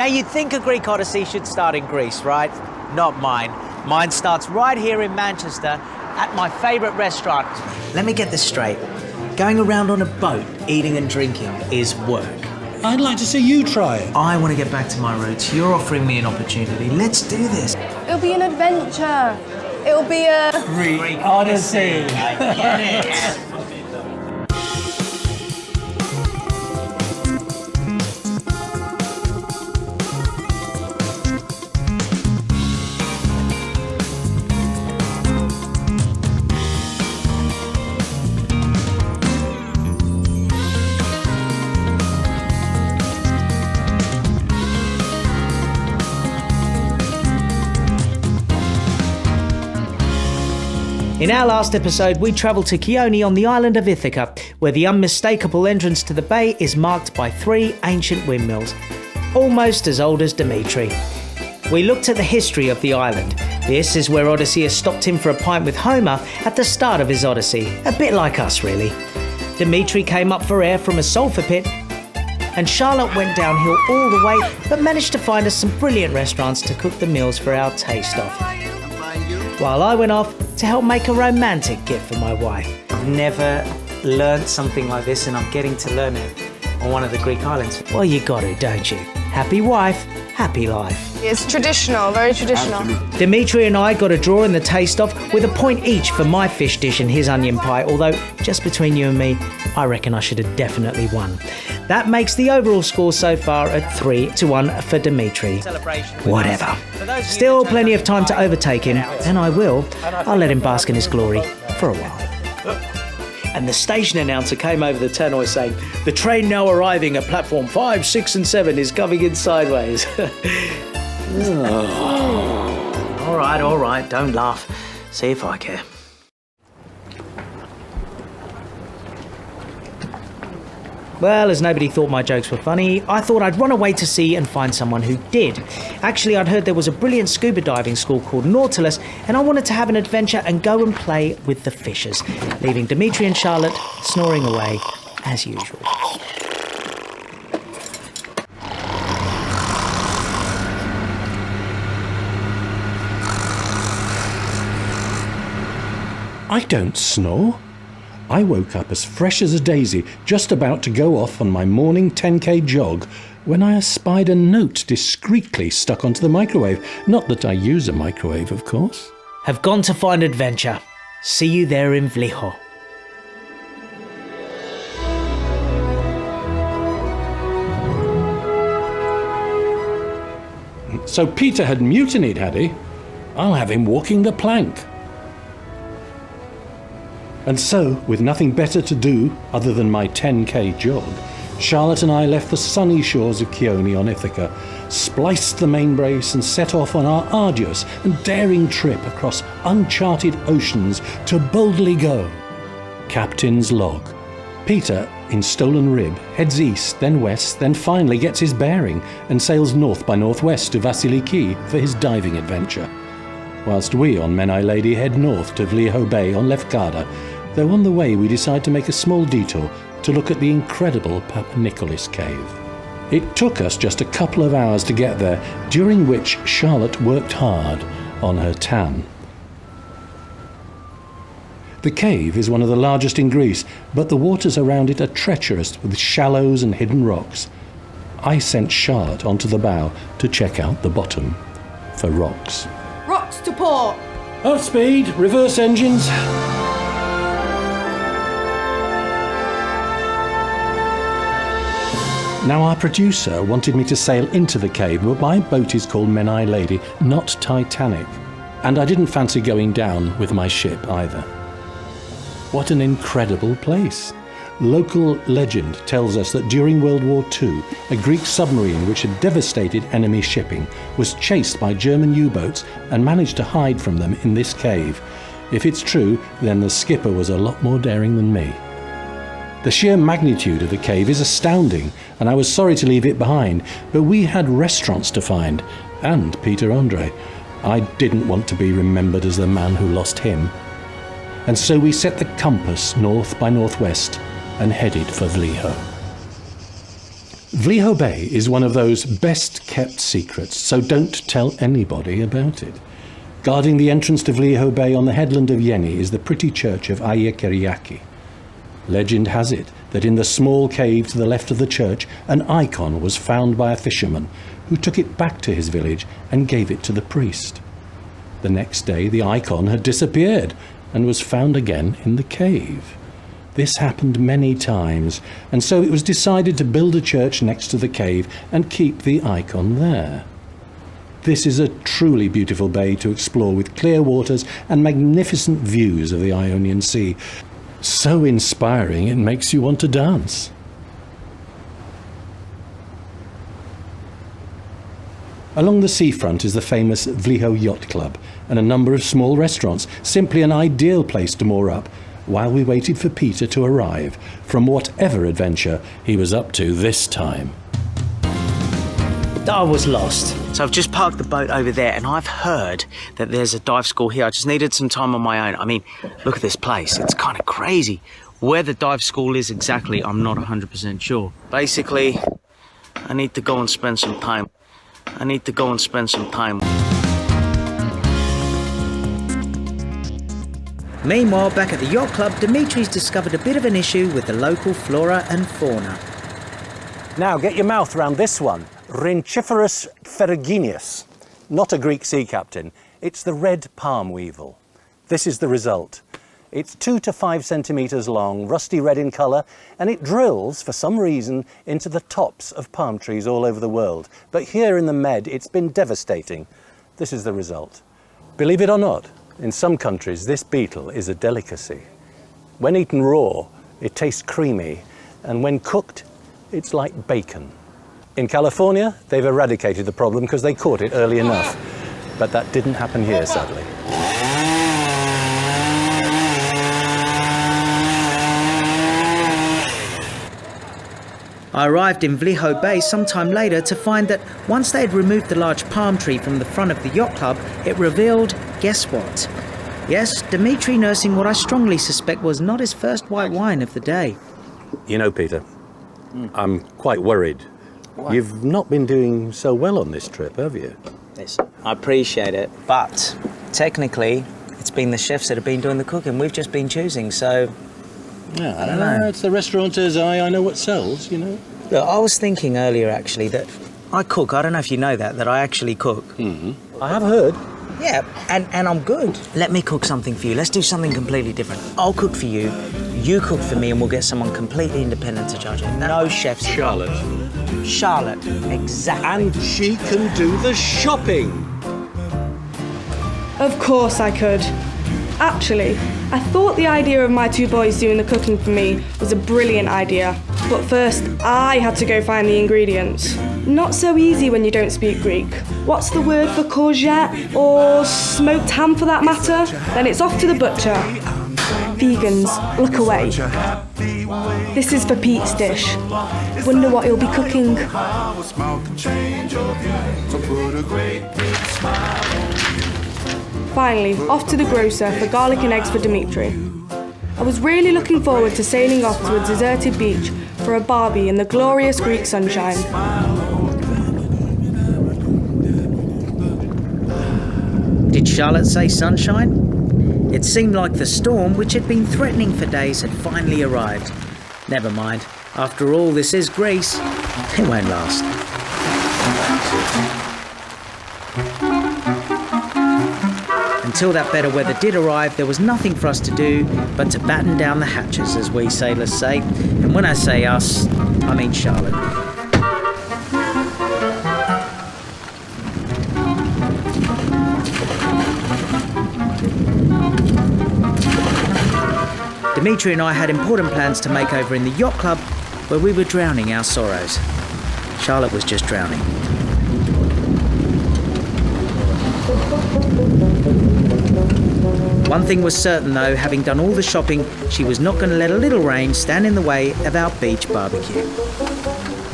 Now, you'd think a Greek Odyssey should start in Greece, right? Not mine. Mine starts right here in Manchester at my favourite restaurant. Let me get this straight. Going around on a boat, eating and drinking, is work. I'd like to see you try it. I want to get back to my roots. You're offering me an opportunity. Let's do this. It'll be an adventure. It'll be a... Greek Odyssey. I get it. In our last episode, we travelled to Chione on the island of Ithaca, where the unmistakable entrance to the bay is marked by 3 ancient windmills, almost as old as Dimitri. We looked at the history of the island. This is where Odysseus stopped in for a pint with Homer at the start of his Odyssey, a bit like us really. Dimitri came up for air from a sulphur pit, and Charlotte went downhill all the way, but managed to find us some brilliant restaurants to cook the meals for our taste-off. While I went off to help make a romantic gift for my wife. I've never learnt something like this, and I'm getting to learn it on one of the Greek islands. Well, you got to, don't you? Happy wife, happy life. It's traditional, very traditional. Absolutely. Dimitri and I got a draw in the taste-off with a point each for my fish dish and his onion pie, although just between you and me, I reckon I should have definitely won. That makes the overall score so far at 3-1 for Dimitri. Whatever. Still plenty of time to overtake him, and I will. I'll let him bask in his glory for a while. And the station announcer came over the tannoy saying, "The train now arriving at platform 5, 6 and 7 is coming in sideways." All right, don't laugh. See if I care. Well, as nobody thought my jokes were funny, I thought I'd run away to sea and find someone who did. Actually, I'd heard there was a brilliant scuba diving school called Nautilus, and I wanted to have an adventure and go and play with the fishers, leaving Dimitri and Charlotte snoring away as usual. I don't snore. I woke up as fresh as a daisy, just about to go off on my morning 10k jog, when I espied a note discreetly stuck onto the microwave. Not that I use a microwave, of course. Have gone to find adventure. See you there in Vliho. So Peter had mutinied, had he? I'll have him walking the plank. And so, with nothing better to do other than my 10k jog, Charlotte and I left the sunny shores of Chione on Ithaca, spliced the main brace and set off on our arduous and daring trip across uncharted oceans to boldly go. Captain's log. Peter, in Stolen Rib, heads east, then west, then finally gets his bearing and sails north by northwest to Vasiliki for his diving adventure, whilst we on Menai Lady head north to Vliho Bay on Lefkada, though on the way we decide to make a small detour to look at the incredible Papa Nicholas cave. It took us just a couple of hours to get there, during which Charlotte worked hard on her tan. The cave is one of the largest in Greece, but the waters around it are treacherous with shallows and hidden rocks. I sent Charlotte onto the bow to check out the bottom for rocks. Rocks to port. Off speed, reverse engines. Now our producer wanted me to sail into the cave, but my boat is called Menai Lady, not Titanic. And I didn't fancy going down with my ship either. What an incredible place. Local legend tells us that during World War II, a Greek submarine which had devastated enemy shipping was chased by German U-boats and managed to hide from them in this cave. If it's true, then the skipper was a lot more daring than me. The sheer magnitude of the cave is astounding, and I was sorry to leave it behind, but we had restaurants to find, and Peter Andre. I didn't want to be remembered as the man who lost him. And so we set the compass north by northwest and headed for Vliho. Vliho Bay is one of those best-kept secrets, so don't tell anybody about it. Guarding the entrance to Vliho Bay on the headland of Yeni is the pretty church of Ayekeriaki. Legend has it that in the small cave to the left of the church, an icon was found by a fisherman who took it back to his village and gave it to the priest. The next day, the icon had disappeared and was found again in the cave. This happened many times, and so it was decided to build a church next to the cave and keep the icon there. This is a truly beautiful bay to explore with clear waters and magnificent views of the Ionian Sea. So inspiring it makes you want to dance. Along the seafront is the famous Vliho Yacht Club and a number of small restaurants, simply an ideal place to moor up while we waited for Peter to arrive from whatever adventure he was up to this time. I was lost. So I've just parked the boat over there and I've heard that there's a dive school here. I just needed some time on my own. I mean, look at this place. It's kind of crazy. Where the dive school is exactly, I'm not 100% sure. Basically, I need to go and spend some time. Meanwhile, back at the yacht club, Dimitri's discovered a bit of an issue with the local flora and fauna. Now get your mouth round this one. Rhynchiferus ferruginous. Not a Greek sea captain. It's the red palm weevil. This is the result. It's 2 to 5 centimetres long, rusty red in colour, and it drills, for some reason, into the tops of palm trees all over the world. But here in the Med, it's been devastating. This is the result. Believe it or not, in some countries, this beetle is a delicacy. When eaten raw, it tastes creamy, and when cooked, it's like bacon. In California, they've eradicated the problem because they caught it early enough. But that didn't happen here, sadly. I arrived in Vliho Bay sometime later to find that once they had removed the large palm tree from the front of the yacht club, it revealed, guess what? Yes, Dimitri nursing what I strongly suspect was not his first white wine of the day. You know, Peter, I'm quite worried. Why? You've not been doing so well on this trip, have you? Yes, I appreciate it, but technically, it's been the chefs that have been doing the cooking. We've just been choosing, so... Yeah, I don't know. It's the restaurateur's eye. I know what sells, you know. Look, I was thinking earlier, actually, that I cook. I don't know if you know that I actually cook. I have heard. Yeah, and I'm good. Let me cook something for you. Let's do something completely different. I'll cook for you, you cook for me, and we'll get someone completely independent to judge it. No chefs. Charlotte. Charlotte, exactly. And she can do the shopping. Of course I could. Actually, I thought the idea of my 2 boys doing the cooking for me was a brilliant idea. But first, I had to go find the ingredients. Not so easy when you don't speak Greek. What's the word for courgette? Or smoked ham for that matter? Then it's off to the butcher. Vegans, look away. This is for Pete's dish. Wonder what he'll be cooking. Finally, off to the grocer for garlic and eggs for Dimitri. I was really looking forward to sailing off to a deserted beach for a barbie in the glorious Greek sunshine. Did Charlotte say sunshine? It seemed like the storm, which had been threatening for days, had finally arrived. Never mind. After all, this is Greece. It won't last. Until that better weather did arrive, there was nothing for us to do but to batten down the hatches, as we sailors say. And when I say us, I mean Charlotte. Dimitri and I had important plans to make over in the yacht club, where we were drowning our sorrows. Charlotte was just drowning. One thing was certain though, having done all the shopping, she was not going to let a little rain stand in the way of our beach barbecue.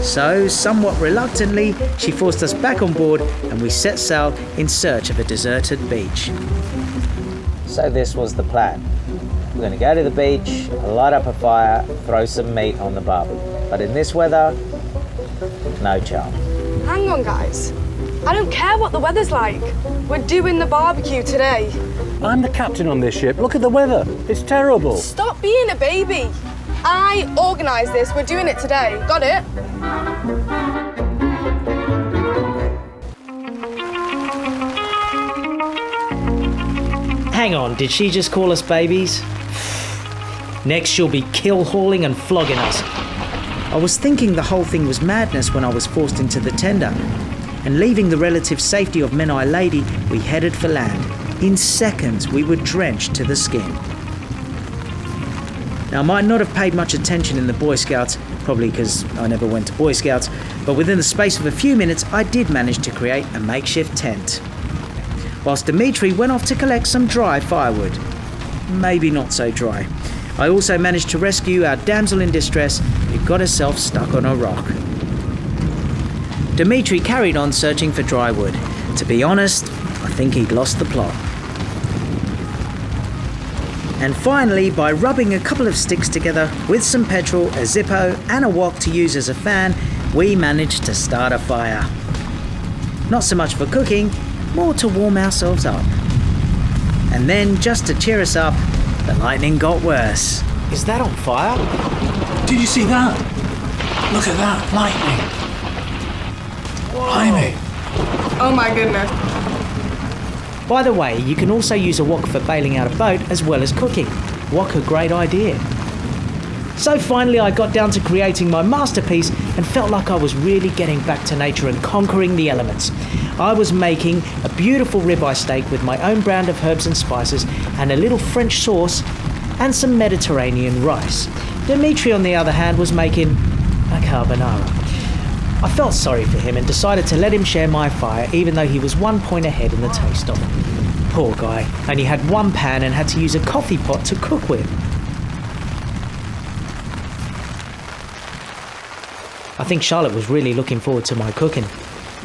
So, somewhat reluctantly, she forced us back on board and we set sail in search of a deserted beach. So this was the plan. We're going to go to the beach, light up a fire, throw some meat on the barbie. But in this weather, No chance. Hang on, guys. I don't care what the weather's like. We're doing the barbecue today. I'm the captain on this ship. Look at the weather. It's terrible. Stop being a baby. I organised this. We're doing it today. Got it? Hang on, did she just call us babies? Next she'll be kill-hauling and flogging us. I was thinking the whole thing was madness when I was forced into the tender. And leaving the relative safety of Menai Lady, we headed for land. In seconds, we were drenched to the skin. Now, I might not have paid much attention in the Boy Scouts, probably because I never went to Boy Scouts, but within the space of a few minutes, I did manage to create a makeshift tent. Whilst Dimitri went off to collect some dry firewood. Maybe not so dry. I also managed to rescue our damsel in distress who got herself stuck on a rock. Dimitri carried on searching for dry wood. To be honest, I think he'd lost the plot. And finally, by rubbing a couple of sticks together with some petrol, a Zippo and a wok to use as a fan, we managed to start a fire. Not so much for cooking, more to warm ourselves up. And then, just to cheer us up, the lightning got worse. Is that on fire? Did you see that? Look at that, lightning. Blimey. Oh my goodness. By the way, you can also use a wok for bailing out a boat as well as cooking. What a great idea. So finally I got down to creating my masterpiece and felt like I was really getting back to nature and conquering the elements. I was making a beautiful ribeye steak with my own brand of herbs and spices and a little French sauce and some Mediterranean rice. Dimitri, on the other hand, was making a carbonara. I felt sorry for him and decided to let him share my fire, even though he was 1 point ahead in the taste of it. Poor guy, only had one pan and had to use a coffee pot to cook with. I think Charlotte was really looking forward to my cooking.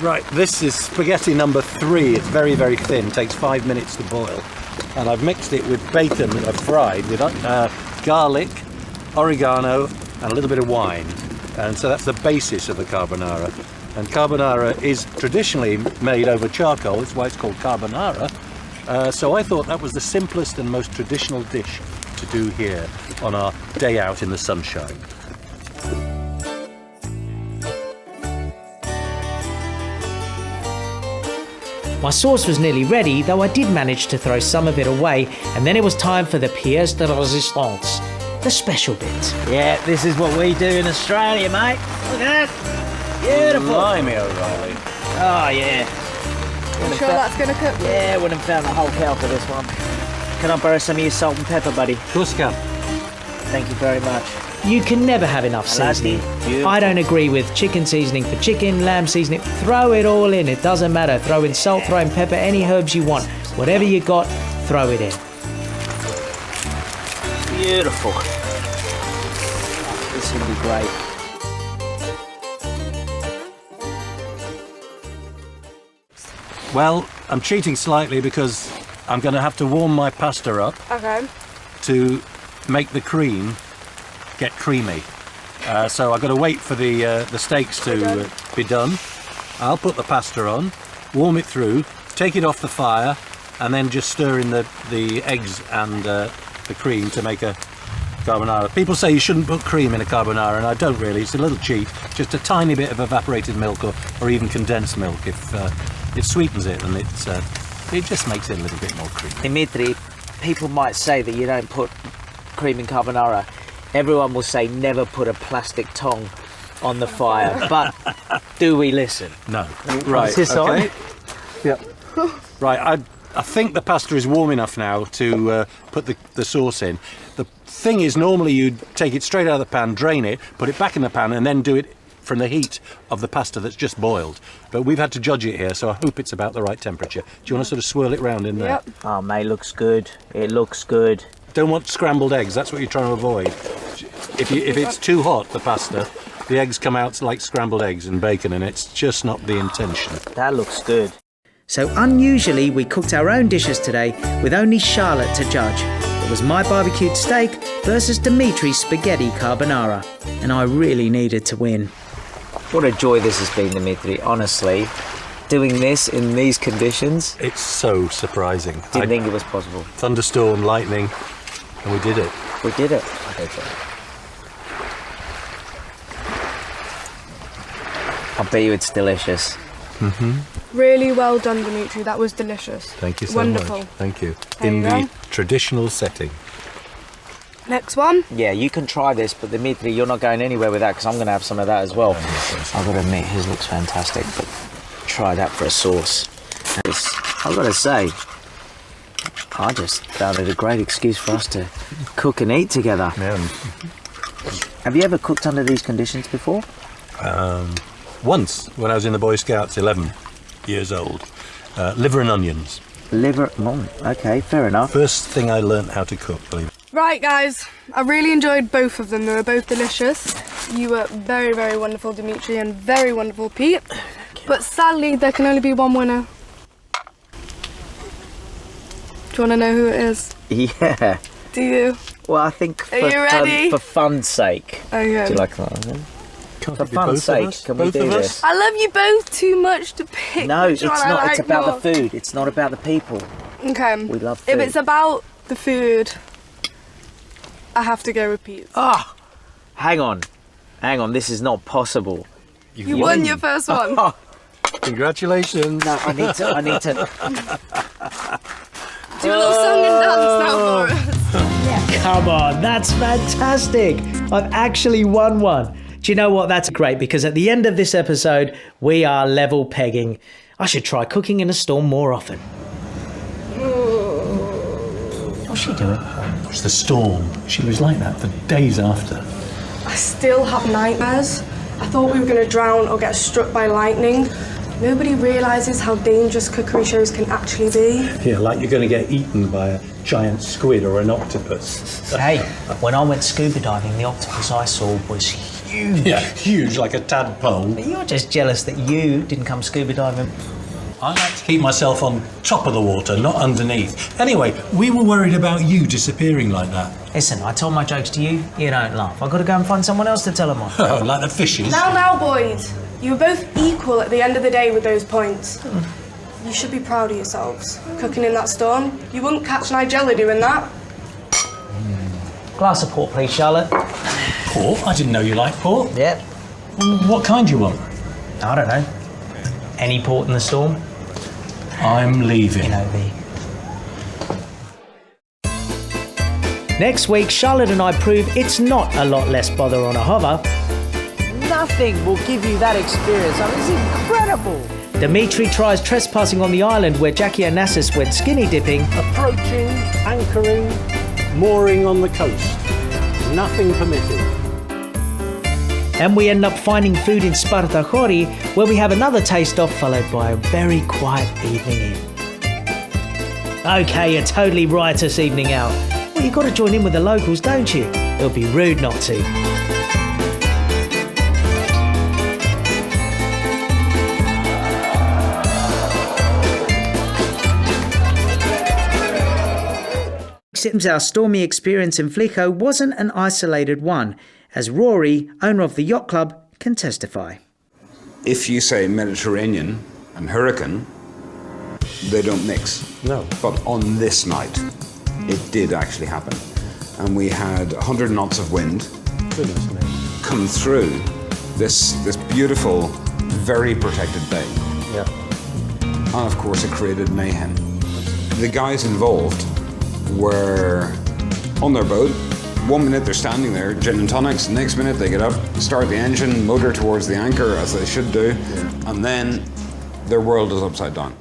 Right, this is spaghetti number 3. It's very, very thin, takes 5 minutes to boil. And I've mixed it with bacon that I've fried with garlic, oregano, and a little bit of wine. And so that's the basis of the carbonara. And carbonara is traditionally made over charcoal, that's why it's called carbonara. So I thought that was the simplest and most traditional dish to do here on our day out in the sunshine. My sauce was nearly ready, though I did manage to throw some of it away, and then it was time for the pièce de résistance, the special bit. Yeah, this is what we do in Australia, mate. Look at that. Beautiful. Blimey, O'Reilly. Oh, yeah. You sure that's going to cook? Yeah, I wouldn't have found a whole cow for this one. Can I borrow some of your salt and pepper, buddy? Of course, can. Thank you very much. You can never have enough seasoning. I don't agree with chicken seasoning for chicken, lamb seasoning. Throw it all in, it doesn't matter. Throw in salt, throw in pepper, any herbs you want. Whatever you got, throw it in. Beautiful. This will be great. Well, I'm cheating slightly because I'm going to have to warm my pasta up Okay. to make the cream get creamy. So I've got to wait for the steaks to be done. I'll put the pasta on, warm it through, take it off the fire, and then just stir in the eggs and the cream to make a carbonara. People say you shouldn't put cream in a carbonara, and I don't really. It's a little cheap. Just a tiny bit of evaporated milk or even condensed milk. If it sweetens it, and it just makes it a little bit more creamy. Dimitri, people might say that you don't put cream in carbonara. Everyone will say never put a plastic tong on the fire, but do we listen? No. Right. Okay. Yep. Right. I think the pasta is warm enough now to put the sauce in. The thing is, normally you'd take it straight out of the pan, drain it, put it back in the pan, and then do it from the heat of the pasta that's just boiled. But we've had to judge it here, so I hope it's about the right temperature. Do you want to sort of swirl it round in there? Yep. Oh, mate, looks good. It looks good. Don't want scrambled eggs. That's what you're trying to avoid. If it's too hot, the pasta, the eggs come out like scrambled eggs and bacon, and it's just not the intention. That looks good. So unusually, we cooked our own dishes today with only Charlotte to judge. It was my barbecued steak versus Dimitri's spaghetti carbonara, and I really needed to win. What a joy this has been, Dimitri, honestly. Doing this in these conditions. It's so surprising. Didn't think it was possible. Thunderstorm, lightning, and we did it. We did it. Okay, I bet you it's delicious. Really well done, Dimitri. That was delicious. Thank you so Wonderful. much. Thank you. There In you the go. traditional setting. Next one. Yeah, you can try this, but Dimitri, you're not going anywhere with that because I'm going to have some of that as well. I've got to admit, his looks fantastic, but try that for a sauce. I've got to say, I just found it a great excuse for us to cook and eat together. Yeah. Have you ever cooked under these conditions before? Once, when I was in the Boy Scouts, 11 years old. Liver and onions. Liver, okay, fair enough. First thing I learnt how to cook, believe it. Right, guys. I really enjoyed both of them. They were both delicious. You were very, very wonderful, Dimitri, and very wonderful, Pete. But sadly, there can only be one winner. Do you want to know who it is? Yeah. Do you? Well, I think Are you ready? for fun's sake. Okay. Do you like that? Can't For it be fun's both sake, of us? can we Both do of this? us? I love you both too much to pick. No, which it's one I not. It's like about more. the food. It's not about the people. Okay. We love food. If it's about the food, I have to go with Pete. Ah, hang on. This is not possible. You won your first one. Oh, Congratulations. no, I need to. Do a little song and dance now for us. Come on, that's fantastic. I've actually won one. Do you know what? That's great because at the end of this episode, we are level pegging. I should try cooking in a storm more often. What's she doing? It's the storm. She was like that for days after. I still have nightmares. I thought we were going to drown or get struck by lightning. Nobody realises how dangerous cookery shows can actually be. Yeah, like you're going to get eaten by a giant squid or an octopus. Hey, when I went scuba diving, the octopus I saw was huge. Yeah, huge like a tadpole. But you're just jealous that you didn't come scuba diving. I like to keep myself on top of the water, not underneath. Anyway, we were worried about you disappearing like that. Listen, I told my jokes to you, you don't laugh. I've got to go and find someone else to tell them on. Oh, like the fishes. Now, boys. You were both equal at the end of the day with those points. You should be proud of yourselves. Cooking in that storm. You wouldn't catch Nigella doing that. Glass of port, please, Charlotte. Port? I didn't know you liked port. Yep. What kind do you want? I don't know. Any port in the storm? I'm leaving. You know, Next week, Charlotte and I prove it's not a lot less bother on a hover. Nothing will give you that experience. I mean, it's incredible. Dimitri tries trespassing on the island where Jackie Onassis went skinny dipping. Approaching, anchoring, mooring on the coast. Nothing permitted. And we end up finding food in Spartachori, where we have another taste-off followed by a very quiet evening in. Okay, a totally riotous evening out. Well, you've got to join in with the locals, don't you? It'll be rude not to. It seems our stormy experience in Vliho wasn't an isolated one, as Rory, owner of the yacht club, can testify. If you say Mediterranean and hurricane, they don't mix. No. But on this night, it did actually happen. And we had 100 knots of wind Goodness me. come through this beautiful, very protected bay. Yeah. And of course, it created mayhem. The guys involved were on their boat. 1 minute they're standing there, gin and tonics. Next minute they get up, start the engine, motor towards the anchor as they should do, and then their world is upside down.